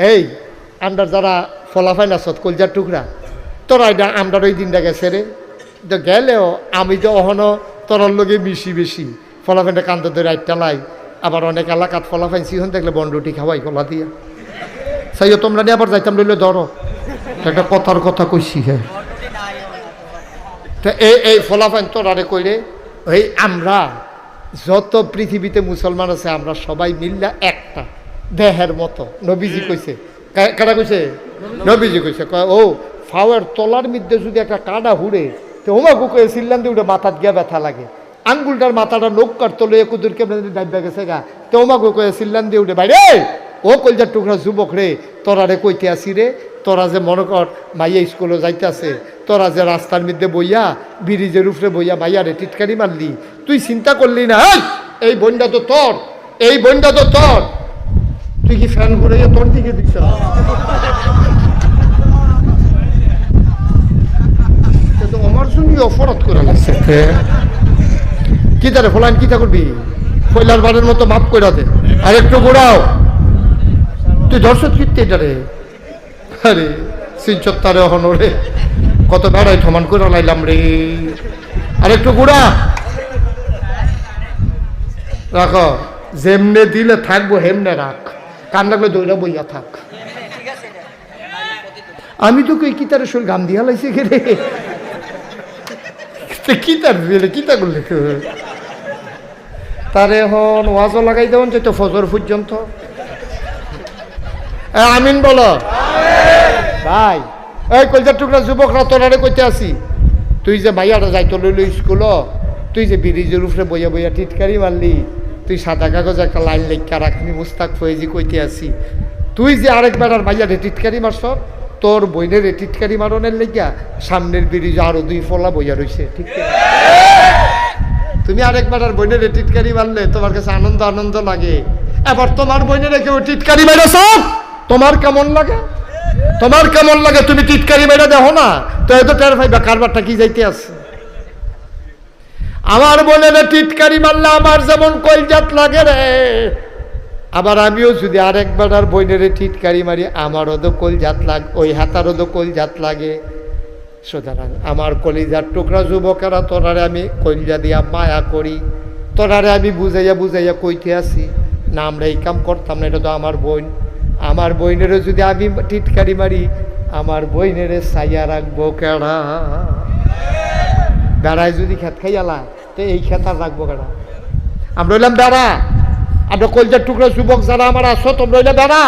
এই আমরা যারা ফলাফাই নাচত কলজার টুকরা তোরা এটা আমরা ওই দিনটা গেছে রে তো গেলেও আমি তো অহনো তোরার লগে মিশি বেশি ফলাফাইনটা কান্দ ধরে আটটা লাই আবার অনেক এলাকাত ফলাফাইন সিহন দেখলে বন্ডটি খাওয়াই ফলা দিয়া সাইও তোমরা নিয়ে আবার যাইতাম লইলে ধরো একটা কথার কথা কইছি হ্যাঁ তা এই ফলাফাইন তোরারে কইরে এই আমরা যত পৃথিবীতে মুসলমান আছে আমরা সবাই মিললা একটা দেহের মতো নবীজি কইছে কারা কইছে নবীজি কইছে ও ফাওয়ার তলার মধ্যে যদি একটা কাটা হুড়ে তো ওমাকু কয়ে সিল্লান দিয়ে ওটা মাথাত গিয়া ব্যথা লাগে আঙ্গুলটার মাথাটা নোক কাটতো লইয়া কুদুর কেমন ডাইবা গেছে গা তো ওমাকু কয়ে সিল্লান দিয়ে উঠে বাইরে ও কলজার টুকরা যুবক রে তোরা রে কইতে আসি রে তোরা যে মনে কর মাইয়া স্কুলে যাইতেছে তোরা যে রাস্তার মধ্যে বইয়া ব্রিজের উপরে বইয়া মাইয়া রে টিটকারি মারলি তুই চিন্তা করলি না এই বন্ডা তো তোর এই বন্ডা তো তোর তুই কি ফ্যান ঘুরে তোর দিকে দিস আমার সঙ্গে অপরাধ করে লাগছে কি তারে ফলান কিতা করবি পয়লার বারের মতো মাপ করে দে আর একটু ঘোরাও তুই দর্শক কীর্তি এটা রে আরে সিনচত্তারে অহনরে কত বেড়াই ঠমান করে লাইলাম রে আর একটু ঘোরা রাখো যেমনে দিলে থাকবো হেমনে রাখ কান লাগলে দইরা বইয়া থাক আমি তো কই কিতারে শোল গাম দিয়া লাইছে রে কিতার দিলে কিতা করলে তারে হন ওয়াজও লাগাই দেবেন যে তো ফজর পর্যন্ত আমিন বলো ভাই এই কলজার টুকরা যুবকরা তোরারে কইতে আসি তুই যে মাইয়াটা যাইতো লইল স্কুল তুই যে ব্রিজের উপরে বইয়া বইয়া টিটকারি মারলি তুই সাদা কাগজ একটা লাইন লেখা রাখবি মুস্তাক ফয়েজি কইতে আসি তুই যে আরেকবার আর মাইয়ারে টিটকারি মারছ তোর বইনের টিটকারি মারনের লেগা সামনের ব্রিজ আরো দুই ফলা বইয়া রইছে ঠিক তুমি আরেকবার আর বইনের টিটকারি মারলে তোমার কাছে আনন্দ আনন্দ লাগে এবার তোমার বইনের কেউ টিটকারি মেরেছ তোমার কেমন লাগে তোমার কেমন লাগে তুমি টিটকারি মেরে দেখো না তো এত টের ভাইবা কারবারটা কি যাইতে আছে আমার বোনের টিটকারি মারলে আমার যেমন কলজাত লাগে রে আবার আমিও যদি আরেকবার আর বইনের টিটকারি মারি আমারও তো কলজাত লাগ ওই হাতারও তো কলজাত লাগে সুতরাং আমার কলিজার টুকরা যুবকেরা তোরারে আমি কলজা দিয়া মায়া করি তোরারে আমি বুঝাইয়া বুঝাইয়া কইতে আসি না আমরা এই কাম করতাম না এটা তো আমার বোন আমার বইনেরও যদি আমি টিটকারি মারি আমার বইনেরে সাইয়া রাখবো কেডা বেড়ায় যদি খেত খাইয়ালা তো এই খেত আর রাখবো কেডা আমরা হইলাম বেড়া আমরা কলজার টুকরা যুবক যারা আমার আসো তোমরা হইলে বেড়া